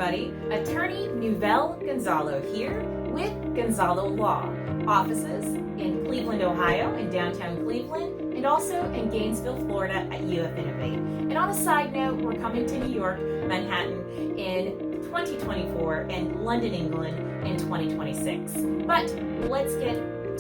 everybody. Attorney Nouvelle Gonzalo here with Gonzalo Law. Offices in Cleveland, Ohio, in downtown Cleveland, and also in Gainesville, Florida at UF Innovate. And on a side note, we're coming to New York, Manhattan in 2024 and London, England in 2026. But let's get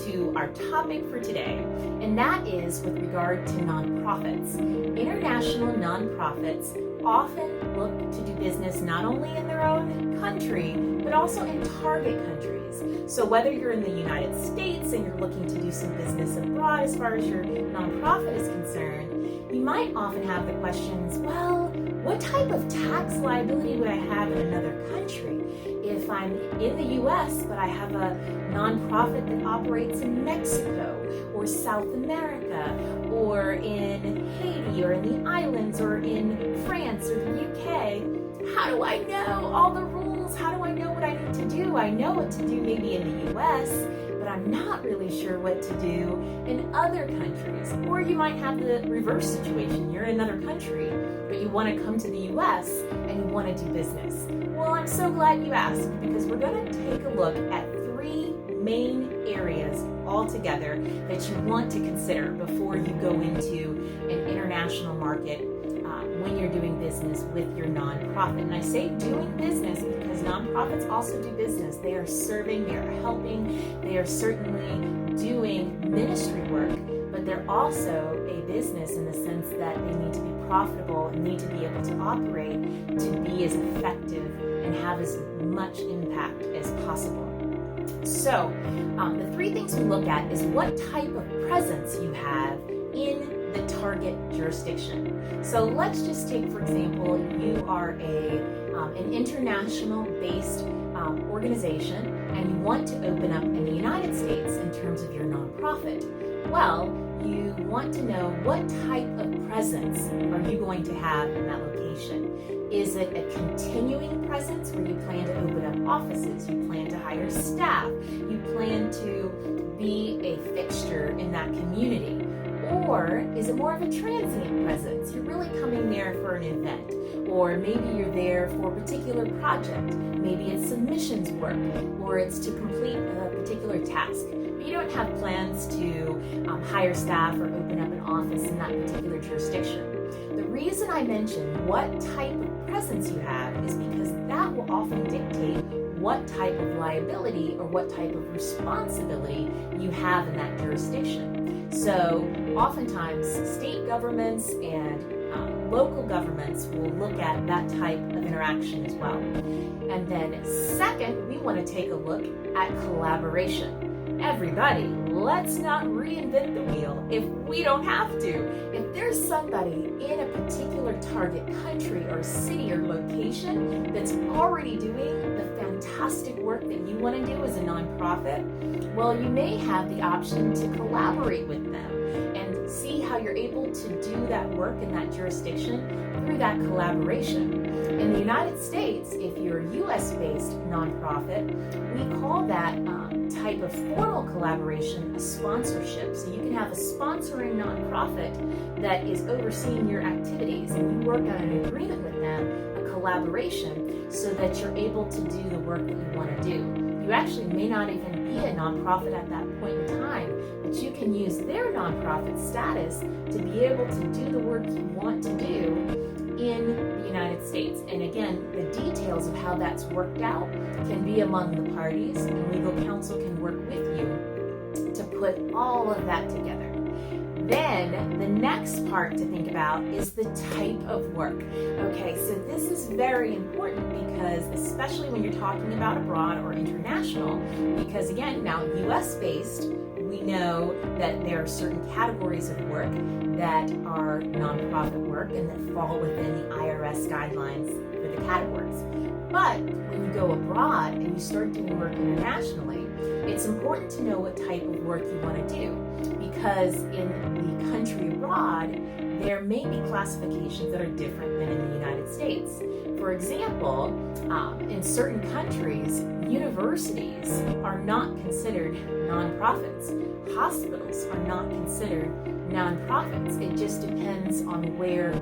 to our topic for today, and that is with regard to nonprofits. International nonprofits often look to do business not only in their own country, but also in target countries. So whether you're in the United States and you're looking to do some business abroad as far as your nonprofit is concerned, you might often have the questions, well, what type of tax liability would I have in another country? If I'm in the US, but I have a nonprofit that operates in Mexico or South America or in Haiti or in the islands or in France or the UK, how do I know all the rules? How do I know what I need to do? I know what to do maybe in the US, but I'm not really sure what to do in other countries. Or you might have the reverse situation. You're in another country, but you want to come to the US and you want to do business. Well, I'm so glad you asked, because we're going to take a look at three main areas altogether that you want to consider before you go into an international market when you're doing business with your nonprofit. And I say doing business because nonprofits also do business. They are serving, they are helping, they are certainly doing ministry work, but they're also a business in the sense that they need to be profitable and need to be able to operate to be as effective and have as much impact as possible. So the three things we look at is what type of presence you have in the target jurisdiction. So let's just take, for example, you are an international based organization and you want to open up in the United States in terms of your nonprofit. Well, you want to know what type of presence are you going to have in that location. Is it a continuing presence where you plan to open up offices, you plan to hire staff, you plan to be a fixture in that community? Or is it more of a transient presence? You're really coming there for an event, or maybe you're there for a particular project. Maybe it's submissions work, or it's to complete a particular task. But you don't have plans to hire staff or open up an office in that particular jurisdiction. The reason I mention what type of presence you have is because that will often dictate what type of liability or what type of responsibility you have in that jurisdiction. So oftentimes state governments and local governments will look at that type of interaction as well. And then second, we want to take a look at collaboration. Everybody, let's not reinvent the wheel if we don't have to. If there's somebody in a particular target country or city or location that's already doing the fantastic work that you want to do as a nonprofit, well, you may have the option to collaborate with them and see how you're able to do that work in that jurisdiction through that collaboration. In the United States, if you're a US-based nonprofit, we call that type of formal collaboration a sponsorship. So you can have a sponsoring nonprofit that is overseeing your activities, and you work on an agreement with them, a collaboration, so that you're able to do the work that you want to do. You actually may not even be a nonprofit at that point in time, but you can use their nonprofit status to be able to do the work you want to do in the United States. And again, the details of how that's worked out can be among the parties, and legal counsel can work with you to put all of that together. Then the next part to think about is the type of work. Okay, so this is very important because especially when you're talking about abroad or international, because again, now US based, we know that there are certain categories of work that are nonprofit work and that fall within the IRS guidelines for the categories. But when you go abroad and you start doing work internationally, it's important to know what type of work you want to do, because in the country abroad, there may be classifications that are different than in the United States. For example, in certain countries, universities are not considered nonprofits. Hospitals are not considered nonprofits. It just depends on where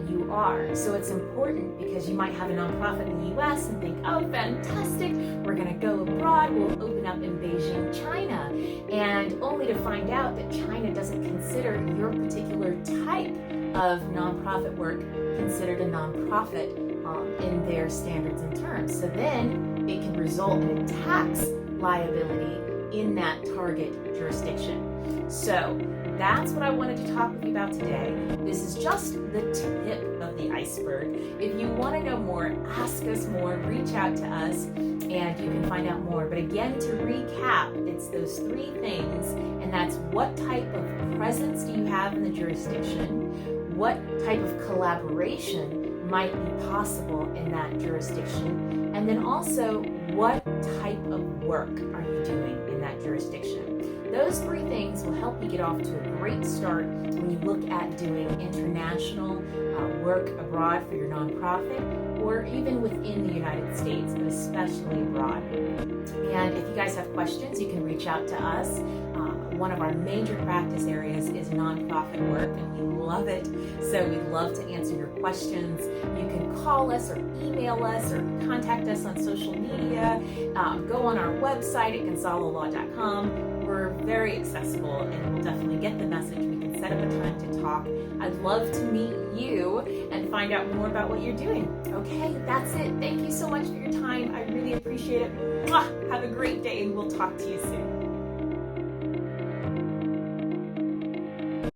you are. So it's important because you might have a nonprofit in the US and think, oh, fantastic, we're going to go abroad, we'll open up in Beijing, China, and only to find out that China doesn't consider your particular type of nonprofit work considered a nonprofit in their standards and terms. So then it can result in a tax liability in that target jurisdiction. So that's what I wanted to talk with you about today. This is just the tip of the iceberg. If you want to know more, ask us more, reach out to us, and you can find out more. But again, to recap, it's those three things, and that's what type of presence do you have in the jurisdiction, what type of collaboration might be possible in that jurisdiction, and then also what type of work are you doing in that jurisdiction. Those three things will help you get off to a great start when you look at doing international work abroad for your nonprofit, or even within the United States, but especially abroad. And if you guys have questions, you can reach out to us. One of our major practice areas is nonprofit work, and we love it. So we'd love to answer your questions. You can call us or email us or contact us on social media. Go on our website at gonzalolaw.com. We're very accessible, and we'll definitely get the message. We can set up a time to talk. I'd love to meet you and find out more about what you're doing. Okay, that's it. Thank you so much for your time. I really appreciate it. Mwah! Have a great day, and we'll talk to you soon.